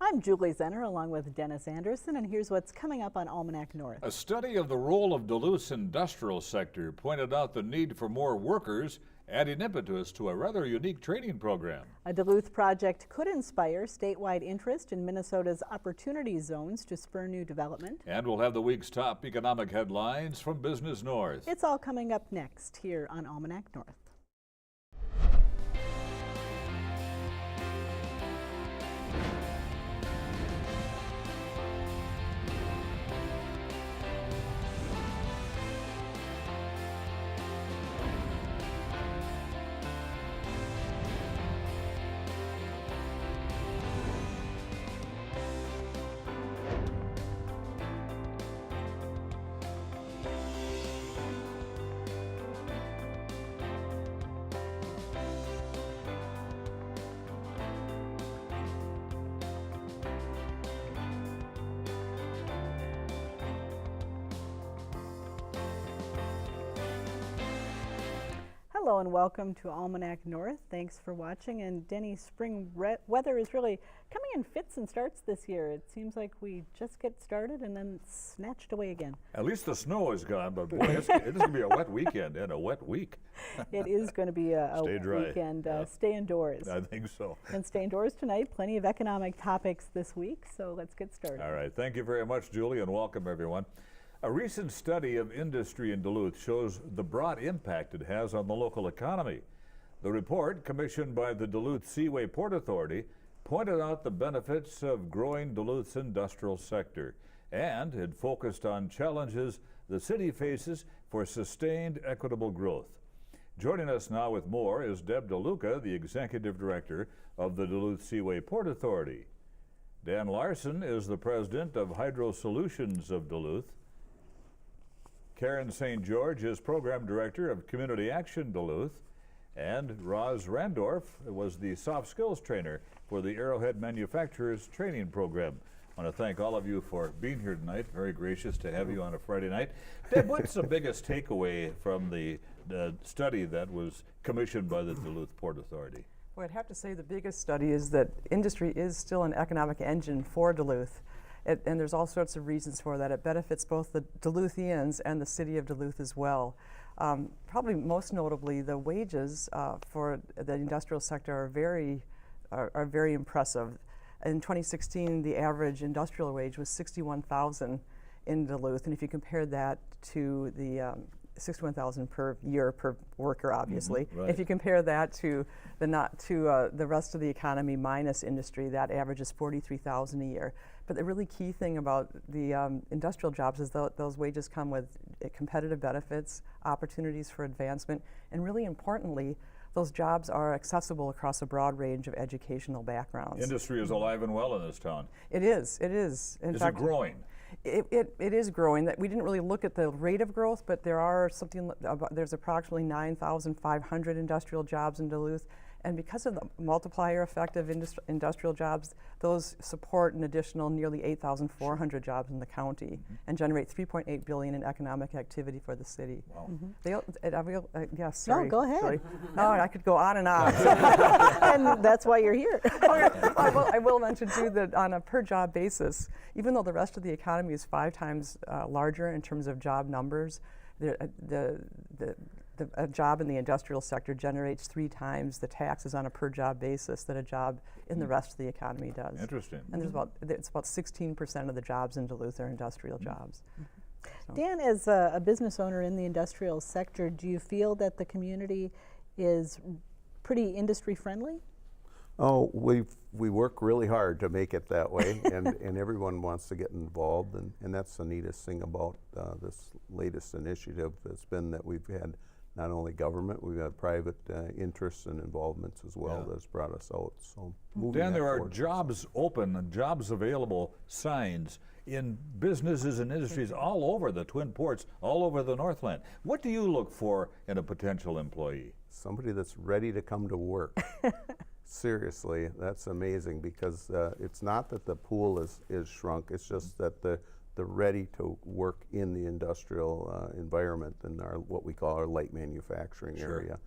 I'm Julie Zenner along with Dennis Anderson, and here's what's coming up on Almanac North. A study of the role of Duluth's industrial sector pointed out the need for more workers, adding impetus to a rather unique training program. A Duluth project could inspire statewide interest in Minnesota's opportunity zones to spur new development. And we'll have the week's top economic headlines from Business North. It's all coming up next here on Almanac North. Hello and welcome to Almanac North. Thanks for watching. And Denny, spring weather is really coming in fits and starts this year. It seems like we just get started and then snatched away again. At least the snow is gone, but boy, it's going to be a wet weekend and a wet week. It is going to be a Stay dry. weekend. Yeah. Stay indoors. I think so. And stay indoors tonight. Plenty of economic topics this week, so let's get started. All right. Thank you very much, Julie, and welcome, everyone. A recent study of industry in Duluth shows the broad impact it has on the local economy. The report, commissioned by the Duluth Seaway Port Authority, pointed out the benefits of growing Duluth's industrial sector, and it focused on challenges the city faces for sustained equitable growth. Joining us now with more is Deb DeLuca, the Executive Director of the Duluth Seaway Port Authority. Dan Larson is the President of Hydrosolutions of Duluth. Karen St. George is Program Director of Community Action Duluth, and Randorf was the soft skills trainer for the Arrowhead Manufacturers Training Program. I want to thank all of you for being here tonight. Very gracious to have you on a Friday night. Deb, what's the biggest takeaway from the study that was commissioned by the Duluth Port Authority? Well, I'd have to say the biggest study is that industry is still an economic engine for Duluth. And there's all sorts of reasons for that. It benefits both the Duluthians and the city of Duluth as well. Probably most notably, the wages for the industrial sector are very impressive. In 2016, the average industrial wage was $61,000 in Duluth, and if you compare that to the $61,000 per year per worker, obviously. Mm-hmm, right. If you compare that to the rest of the economy minus industry, that average is $43,000 a year. But the really key thing about the industrial jobs is those wages come with competitive benefits, opportunities for advancement, and really importantly, those jobs are accessible across a broad range of educational backgrounds. Industry is alive and well in this town. It is. It is. In fact, it growing? It is growing. We didn't really look at the rate of growth, but there's approximately 9,500 industrial jobs in Duluth. And because of the multiplier effect of industrial jobs, those support an additional nearly 8,400 jobs in the county and generate $3.8 billion in economic activity for the city. Wow. Yes, sorry. No, go ahead. Sorry. No, I could go on and on. And that's why you're here. I will mention too that on a per job basis, even though the rest of the economy is 5 times larger in terms of job numbers, a job in the industrial sector generates 3 times the taxes on a per job basis that a job in the rest of the economy does. Interesting. And it's about 16% of the jobs in Duluth are industrial jobs. So. Dan, as a business owner in the industrial sector, do you feel that the community is pretty industry friendly? Oh, we work really hard to make it that way, and everyone wants to get involved, and that's the neatest thing about this latest initiative has been that we've had not only government, we've had private interests and involvements as well that's brought us out. So Dan, there are jobs open and jobs available signs in businesses and industries all over the Twin Ports, all over the Northland. What do you look for in a potential employee? Somebody that's ready to come to work. Seriously, that's amazing, because it's not that the pool is shrunk, it's just that the ready to work in the industrial environment in what we call our light manufacturing area.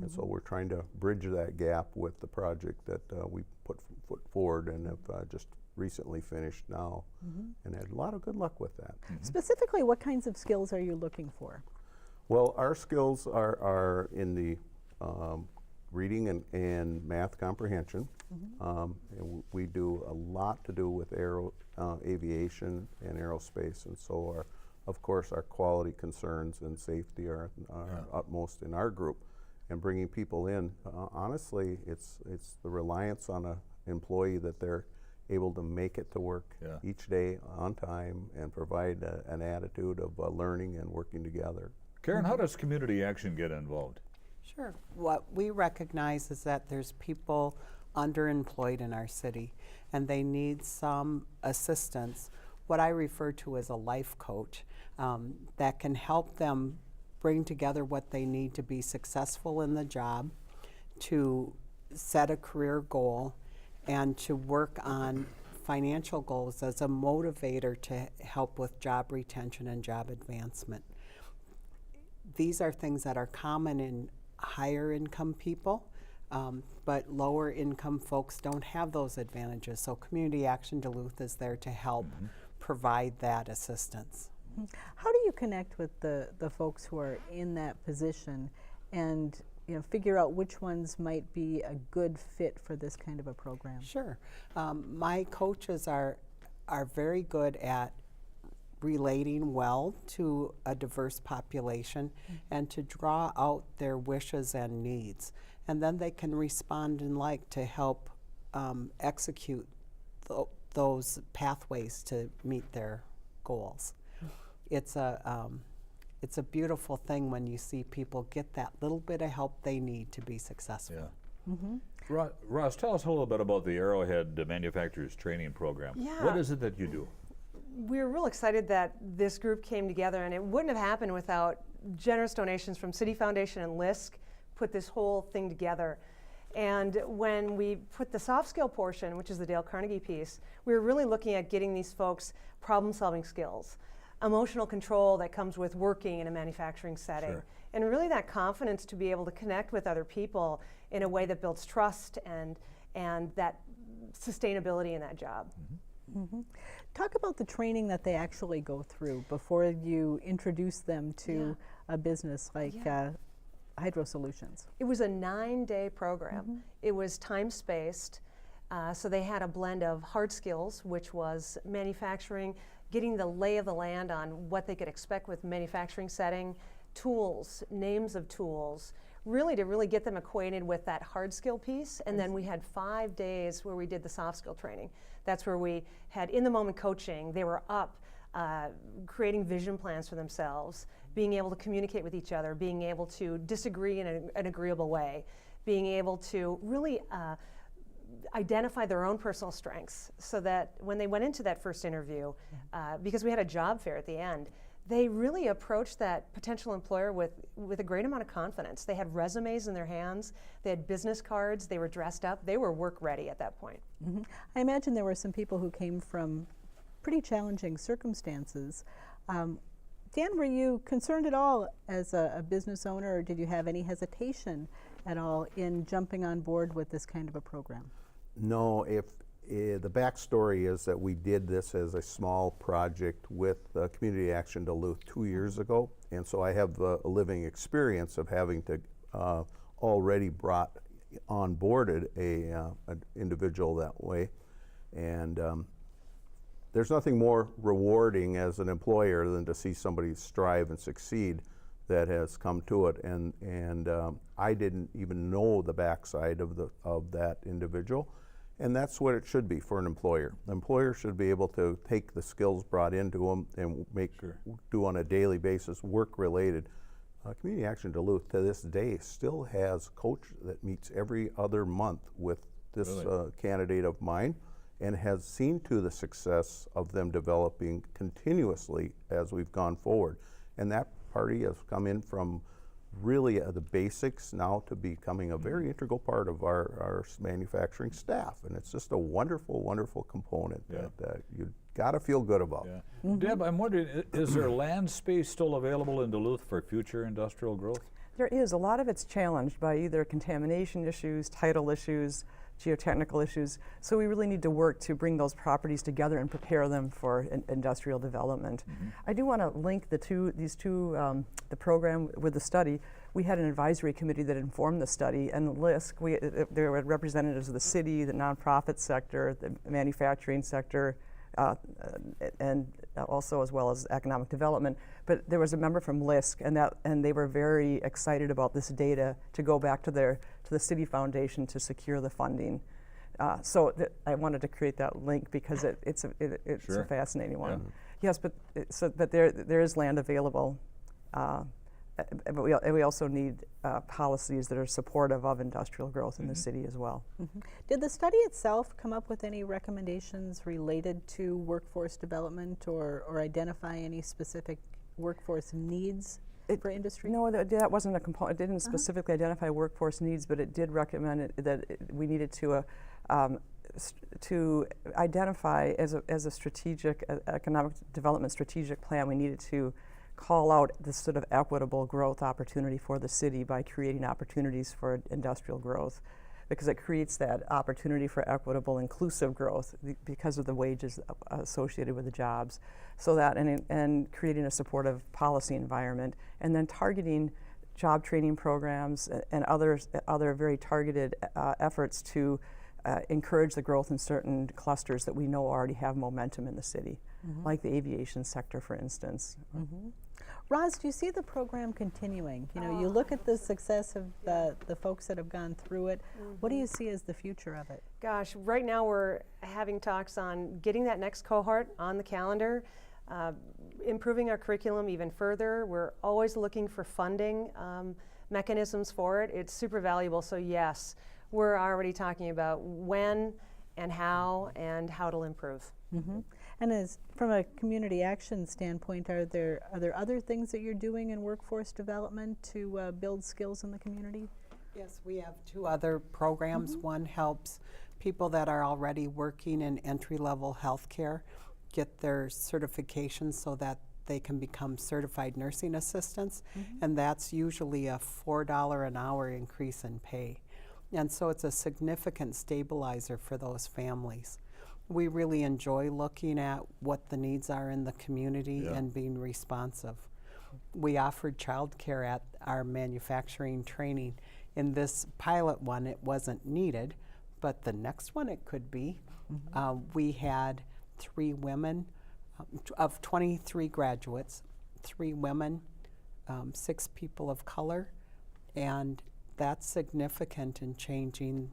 And so we're trying to bridge that gap with the project that we put forward and have just recently finished now, and had a lot of good luck with that. Specifically, what kinds of skills are you looking for? Well, our skills are in the reading and math comprehension. And we do a lot to do with aviation and aerospace, and so of course our quality concerns and safety are utmost in our group. And bringing people in, honestly, it's the reliance on an employee that they're able to make it to work each day on time and provide an attitude of learning and working together. Karen, how does community action get involved? Sure. What we recognize is that there's people underemployed in our city and they need some assistance, what I refer to as a life coach, that can help them bring together what they need to be successful in the job, to set a career goal, and to work on financial goals as a motivator to help with job retention and job advancement. These are things that are common in higher income people, but lower income folks don't have those advantages. So Community Action Duluth is there to help provide that assistance. How do you connect with the folks who are in that position and figure out which ones might be a good fit for this kind of a program? Sure. My coaches are very good at relating well to a diverse population and to draw out their wishes and needs. And then they can respond and to help execute those pathways to meet their goals. It's a beautiful thing when you see people get that little bit of help they need to be successful. Yeah. Ross, tell us a little bit about the Arrowhead Manufacturers Training Program. Yeah. What is it that you do? We're real excited that this group came together, and it wouldn't have happened without generous donations from City Foundation and LISC put this whole thing together. And when we put the soft skill portion, which is the Dale Carnegie piece, we were really looking at getting these folks problem-solving skills, emotional control that comes with working in a manufacturing setting, and really that confidence to be able to connect with other people in a way that builds trust and that sustainability in that job. Talk about the training that they actually go through before you introduce them to a business like Hydrosolutions. It was a 9-day program. It was time-spaced, so they had a blend of hard skills, which was manufacturing, getting the lay of the land on what they could expect with manufacturing setting, tools, names of tools, really to get them acquainted with that hard skill piece. And then we had 5 days where we did the soft skill training. That's where we had in-the-moment coaching. They were up creating vision plans for themselves, being able to communicate with each other, being able to disagree in an agreeable way, being able to really identify their own personal strengths so that when they went into that first interview, because we had a job fair at the end, they really approached that potential employer with a great amount of confidence. They had resumes in their hands, they had business cards, they were dressed up, they were work ready at that point. I imagine there were some people who came from pretty challenging circumstances. Dan, were you concerned at all as a business owner, or did you have any hesitation at all in jumping on board with this kind of a program? No, the backstory is that we did this as a small project with Community Action Duluth 2 years ago, and so I have a living experience of having to already brought onboarded an individual that way, and there's nothing more rewarding as an employer than to see somebody strive and succeed that has come to it, and I didn't even know the backside of that individual. And that's what it should be for an employer. The employer should be able to take the skills brought into them and do on a daily basis work-related. Community Action Duluth to this day still has a coach that meets every other month with this candidate of mine and has seen to the success of them developing continuously as we've gone forward. And that party has come in from really the basics now to becoming a very integral part of our manufacturing staff, and it's just a wonderful, wonderful component that you got to feel good about. Deb, I'm wondering, is there land space still available in Duluth for future industrial growth? There is. A lot of it's challenged by either contamination issues, title issues, geotechnical issues. So we really need to work to bring those properties together and prepare them for industrial development. I do want to link the program with the study. We had an advisory committee that informed the study, and LISC, there were representatives of the city, the nonprofit sector, the manufacturing sector, and also as well as economic development. But there was a member from LISC, and they were very excited about this data to go back to the city foundation to secure the funding. So I wanted to create that link because it's Sure. a fascinating one. Yeah. Yes, but there is land available. But we also need policies that are supportive of industrial growth in the city as well. Did the study itself come up with any recommendations related to workforce development or identify any specific workforce needs for industry? No, that wasn't a component. It didn't specifically identify workforce needs, but it did recommend that we needed to identify as a strategic economic development strategic plan. We needed to call out this sort of equitable growth opportunity for the city by creating opportunities for industrial growth, because it creates that opportunity for equitable, inclusive growth because of the wages associated with the jobs. So that, and creating a supportive policy environment, and then targeting job training programs and other very targeted efforts to encourage the growth in certain clusters that we know already have momentum in the city, like the aviation sector, for instance. Roz, do you see the program continuing? You know, you look at the success of the folks that have gone through it. What do you see as the future of it? Gosh, right now we're having talks on getting that next cohort on the calendar, improving our curriculum even further. We're always looking for funding mechanisms for it. It's super valuable, so yes, we're already talking about when and how it'll improve. And as from a community action standpoint, are there other things that you're doing in workforce development to build skills in the community? Yes, we have two other programs. One helps people that are already working in entry-level healthcare get their certification so that they can become certified nursing assistants, and that's usually a $4 an hour increase in pay. And so it's a significant stabilizer for those families. We really enjoy looking at what the needs are in the community and being responsive. We offered childcare at our manufacturing training. In this pilot one, it wasn't needed, but the next one it could be. We had 3 women, of 23 graduates, 3 women, 6 people of color, and that's significant in changing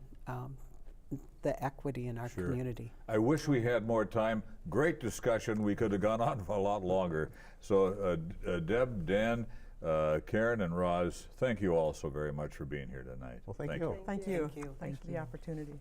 the equity in our community. I wish we had more time. Great discussion. We could have gone on for a lot longer. So Deb, Dan, Karen, and Roz, thank you all so very much for being here tonight. Well, thank you. Thank you. Thank you. Thanks for the opportunity.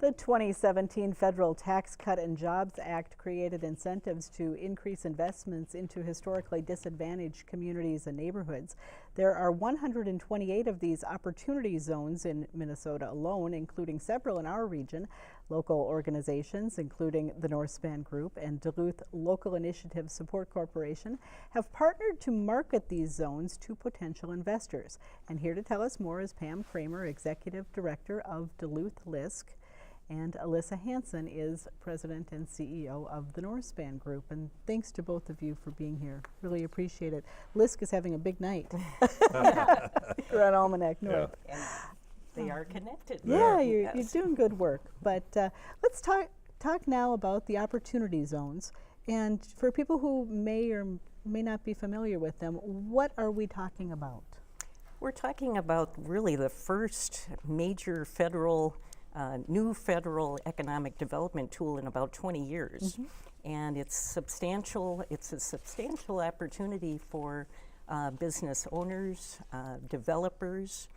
The 2017 Federal Tax Cut and Jobs Act created incentives to increase investments into historically disadvantaged communities and neighborhoods. There are 128 of these opportunity zones in Minnesota alone, including several in our region. Local organizations, including the Northspan Group and Duluth Local Initiative Support Corporation, have partnered to market these zones to potential investors. And here to tell us more is Pam Kramer, Executive Director of Duluth LISC. And Elissa Hansen is President and CEO of the Northspan Group. And thanks to both of you for being here. Really appreciate it. Lisk is having a big night. You're on Almanac North. And they are connected. Yeah, you're doing good work. But let's talk now about the opportunity zones. And for people who may or may not be familiar with them, what are we talking about? We're talking about really the first major federal, new federal economic development tool in about 20 years. And it's substantial. It's a substantial opportunity for business owners, developers,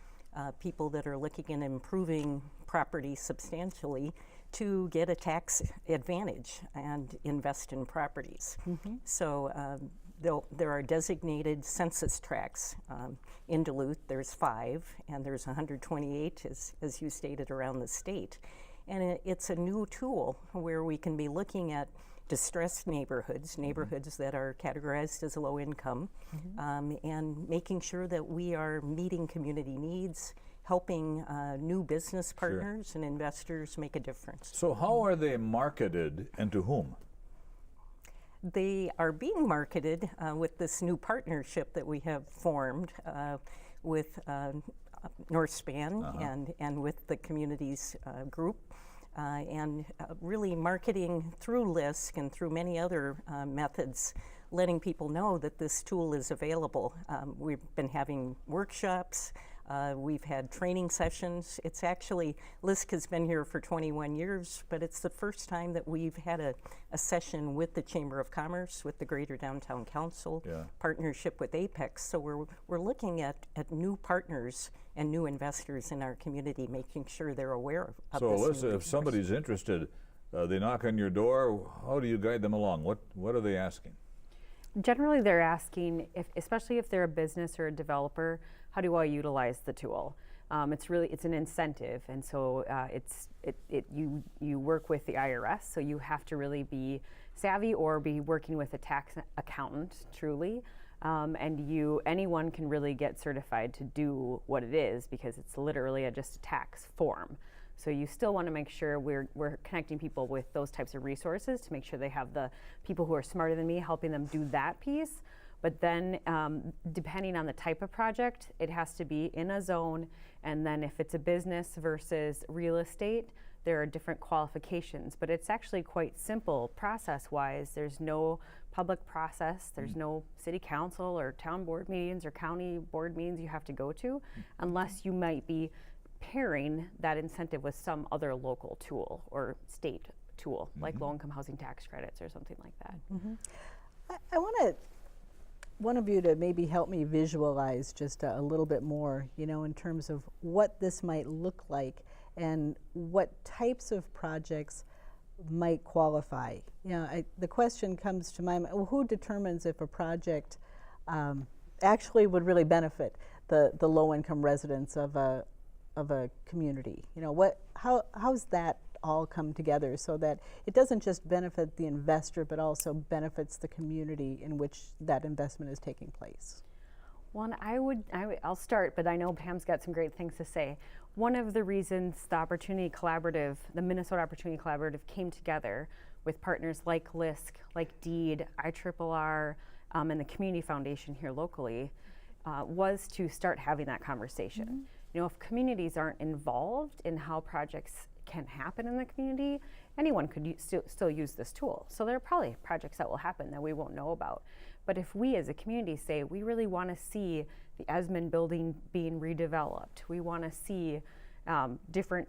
people that are looking at improving property substantially to get a tax advantage and invest in properties. So there are designated census tracts in Duluth. There's 5, and there's 128, as you stated, around the state. And it's a new tool where we can be looking at distressed neighborhoods, neighborhoods that are categorized as low income, and making sure that we are meeting community needs, helping new business partners and investors make a difference. So how are they marketed and to whom? They are being marketed with this new partnership that we have formed with Northspan and with the communities group. And really marketing through Lisk and through many other methods, letting people know that this tool is available. We've been having workshops, we've had training sessions. It's actually, Lisk has been here for 21 years, but it's the first time that we've had a session with the Chamber of Commerce, with the Greater Downtown Council, partnership with Apex. So we're looking at new partners and new investors in our community, making sure they're aware of this. So Elissa, if somebody's interested, they knock on your door, how do you guide them along? What are they asking? Generally, they're asking, especially if they're a business or a developer, how do I utilize the tool? It's an incentive, and so you work with the IRS, so you have to really be savvy or be working with a tax accountant, truly. And anyone can really get certified to do what it is, because it's literally just a tax form. So you still want to make sure we're connecting people with those types of resources to make sure they have the people who are smarter than me helping them do that piece. But then depending on the type of project, it has to be in a zone. And then if it's a business versus real estate, there are different qualifications. But it's actually quite simple process-wise. There's no public process. There's no city council or town board meetings or county board meetings you have to go to, unless you might be pairing that incentive with some other local tool or state tool, like low-income housing tax credits or something like that. I want one of you to maybe help me visualize just a little bit more, in terms of what this might look like and what types of projects might qualify. The question comes to my mind, well, who determines if a project actually would really benefit the low-income residents of a community? How's that all come together so that it doesn't just benefit the investor but also benefits the community in which that investment is taking place? One, I'll start, but I know Pam's got some great things to say. One of the reasons the Opportunity Collaborative, the Minnesota Opportunity Collaborative, came together with partners like Lisk, like DEED, IRRR, and the Community Foundation here locally, was to start having that conversation. If communities aren't involved in how projects can happen in the community, anyone could still use this tool. So there are probably projects that will happen that we won't know about. But if we as a community say, we really want to see the Esmond building being redeveloped, we want to see different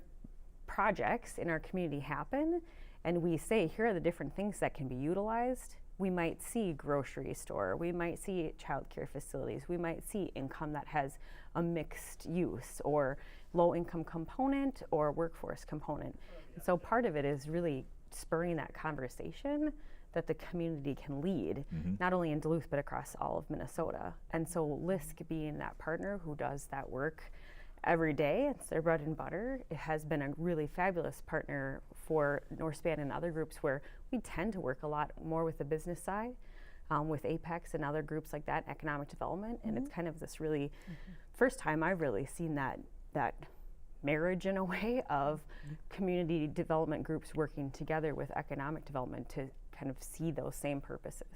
projects in our community happen, and we say, here are the different things that can be utilized, we might see grocery store, we might see childcare facilities, we might see income that has a mixed use or low income component or workforce component. And so part of it is really spurring that conversation that the community can lead, not only in Duluth, but across all of Minnesota. And so Lisk being that partner who does that work every day, it's their bread and butter. It has been a really fabulous partner for Northspan and other groups where we tend to work a lot more with the business side, with Apex and other groups like that, economic development. And it's kind of this really, first time I've really seen that marriage in a way of community development groups working together with economic development to kind of see those same purposes.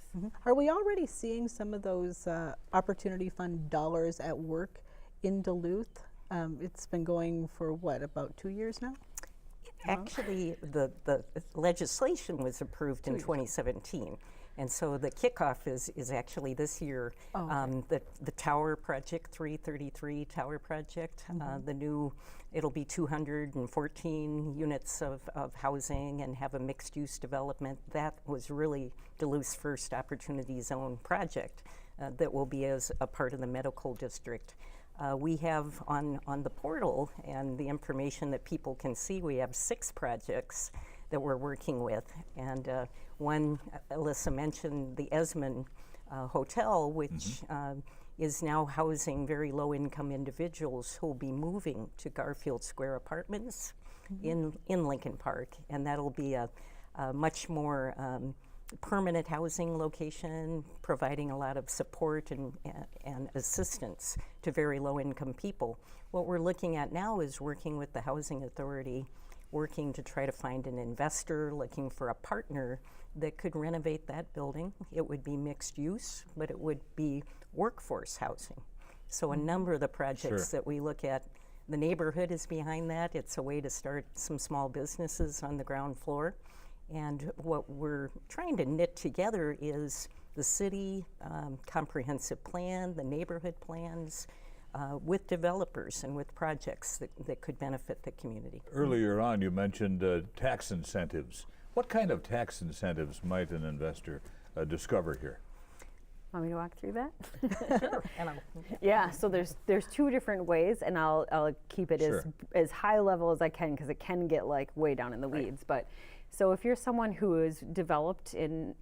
Are we already seeing some of those Opportunity Fund dollars at work in Duluth? It's been going for what, about 2 years now? Actually, the legislation was approved in 2017. And so the kickoff is actually this year. The tower project, 333 tower project, it'll be 214 units of housing and have a mixed use development. That was really Duluth's first Opportunity Zone project that will be as a part of the medical district. We have on the portal and the information that people can see, we have 6 projects that we're working with. And one, Elissa mentioned the Esmond Hotel, which is now housing very low-income individuals who will be moving to Garfield Square Apartments in Lincoln Park. And that'll be a much more permanent housing location, providing a lot of support and assistance to very low-income people. What we're looking at now is working with the Housing Authority, working to try to find an investor, looking for a partner that could renovate that building. It would be mixed use, but it would be workforce housing. So a number of the projects that we look at, the neighborhood is behind that. It's a way to start some small businesses on the ground floor. And what we're trying to knit together is the city comprehensive plan, the neighborhood plans, with developers and with projects that could benefit the community. Earlier on, you mentioned tax incentives. What kind of tax incentives might an investor discover here? Want me to walk through that? Sure. Yeah, so there's 2 different ways, and I'll keep it as high level as I can because it can get like way down in the weeds. But so if you're someone who is developed in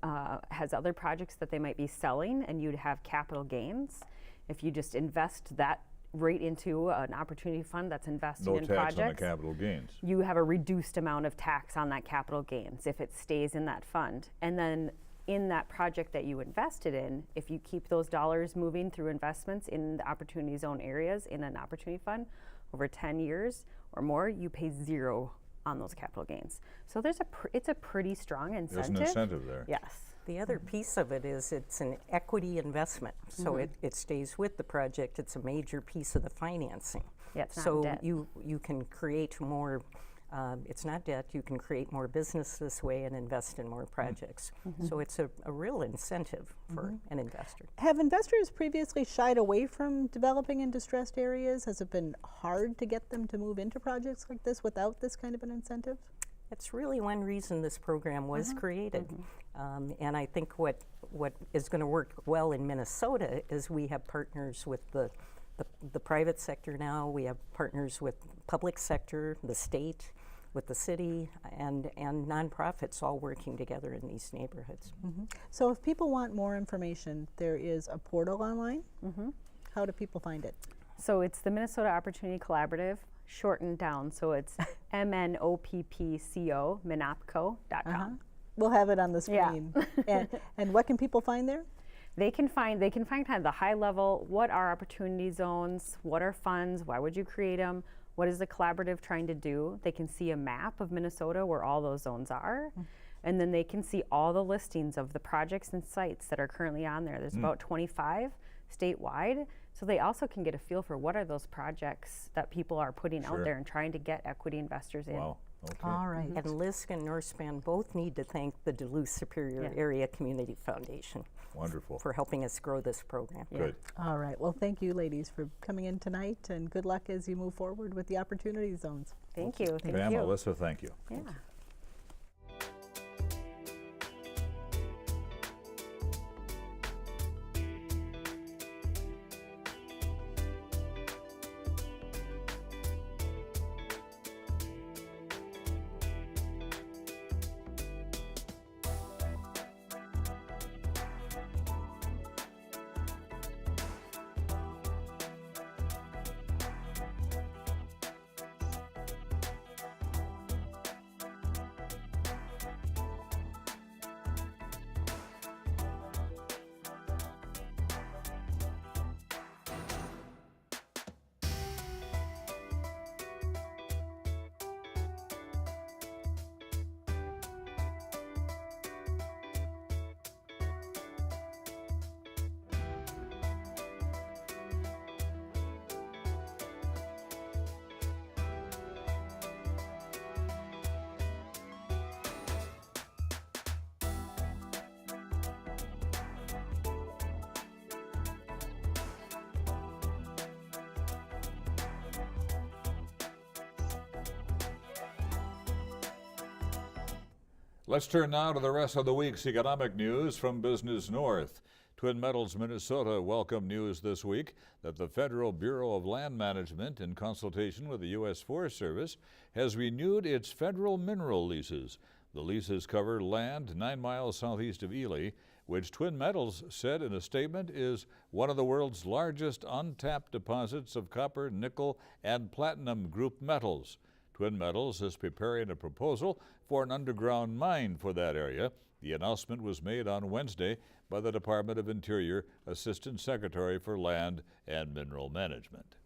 has other projects that they might be selling, and you'd have capital gains, if you just invest that right into an opportunity fund that's investing in projects, no tax on the capital gains. You have a reduced amount of tax on that capital gains if it stays in that fund. And then in that project that you invested in, if you keep those dollars moving through investments in the Opportunity Zone areas in an opportunity fund over 10 years or more, you pay 0 on those capital gains. So it's a pretty strong incentive. There's an incentive there. Yes. The other piece of it is it's an equity investment. So it stays with the project. It's a major piece of the financing. Yeah, it's not so debt. you can create more, it's not debt, you can create more business this way and invest in more projects. So it's a real incentive for an investor. Have investors previously shied away from developing in distressed areas? Has it been hard to get them to move into projects like this without this kind of an incentive? That's really one reason this program was created. And I think what is going to work well in Minnesota is we have partners with the private sector now. We have partners with public sector, the state, with the city, and nonprofits all working together in these neighborhoods. So if people want more information, there is a portal online. How do people find it? So it's the Minnesota Opportunity Collaborative, shortened down. So it's MNOPPCO, minopco.com. We'll have it on the screen. And what can people find there? They can find kind of the high level, what are opportunity zones, what are funds, why would you create them, what is the collaborative trying to do. They can see a map of Minnesota where all those zones are, and then they can see all the listings of the projects and sites that are currently on there. There's about 25 statewide, so they also can get a feel for what are those projects that people are putting out there and trying to get equity investors in. Wow. Okay. All right. And LISC and Northspan both need to thank the Duluth Superior Area Community Foundation. Wonderful. For helping us grow this program. Good. All right. Well, thank you, ladies, for coming in tonight, and good luck as you move forward with the opportunity zones. Thank you. Thank Pam, you. Elissa, thank you. Yeah. Let's turn now to the rest of the week's economic news from Business North. Twin Metals, Minnesota welcomed news this week that the Federal Bureau of Land Management, in consultation with the U.S. Forest Service, has renewed its federal mineral leases. The leases cover land 9 miles southeast of Ely, which Twin Metals said in a statement is one of the world's largest untapped deposits of copper, nickel, and platinum group metals. Twin Metals is preparing a proposal for an underground mine for that area. The announcement was made on Wednesday by the Department of Interior Assistant Secretary for Land and Mineral Management.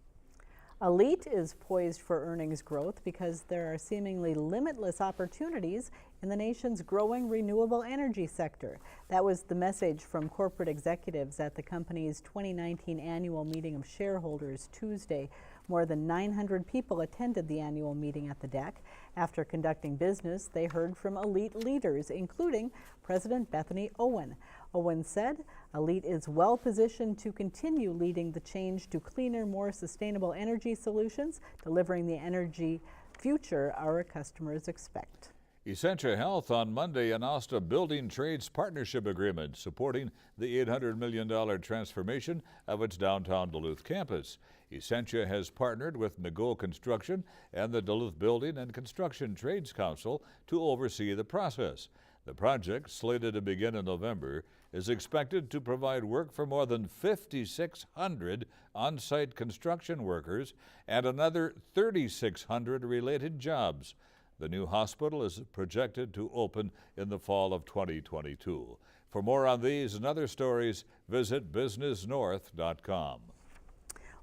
Elite is poised for earnings growth because there are seemingly limitless opportunities in the nation's growing renewable energy sector. That was the message from corporate executives at the company's 2019 annual meeting of shareholders Tuesday. More than 900 people attended the annual meeting at the deck. After conducting business, they heard from Elite leaders, including President Bethany Owen. Owen said Elite is well positioned to continue leading the change to cleaner, more sustainable energy solutions, delivering the energy future our customers expect. Essentia Health on Monday announced a building trades partnership agreement supporting the $800 million transformation of its downtown Duluth campus. Essentia has partnered with McGill Construction and the Duluth Building and Construction Trades Council to oversee the process. The project, slated to begin in November, is expected to provide work for more than 5,600 on-site construction workers and another 3,600 related jobs. The new hospital is projected to open in the fall of 2022. For more on these and other stories, visit businessnorth.com.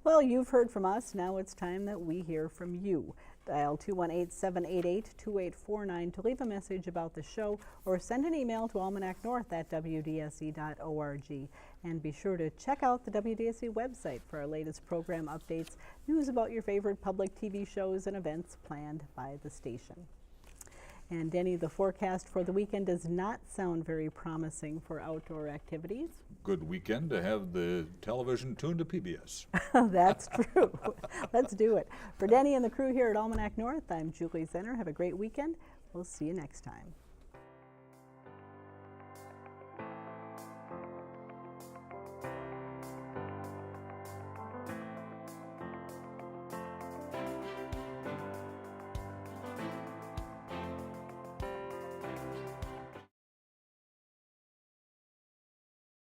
Well, you've heard from us. Now it's time that we hear from you. Dial 218-788-2849 to leave a message about the show or send an email to almanacnorth@wdse.org. And be sure to check out the WDSE website for our latest program updates, news about your favorite public TV shows and events planned by the station. And Denny, the forecast for the weekend does not sound very promising for outdoor activities. Good weekend to have the television tuned to PBS. That's true. Let's do it. For Denny and the crew here at Almanac North, I'm Julie Zenner. Have a great weekend. We'll see you next time.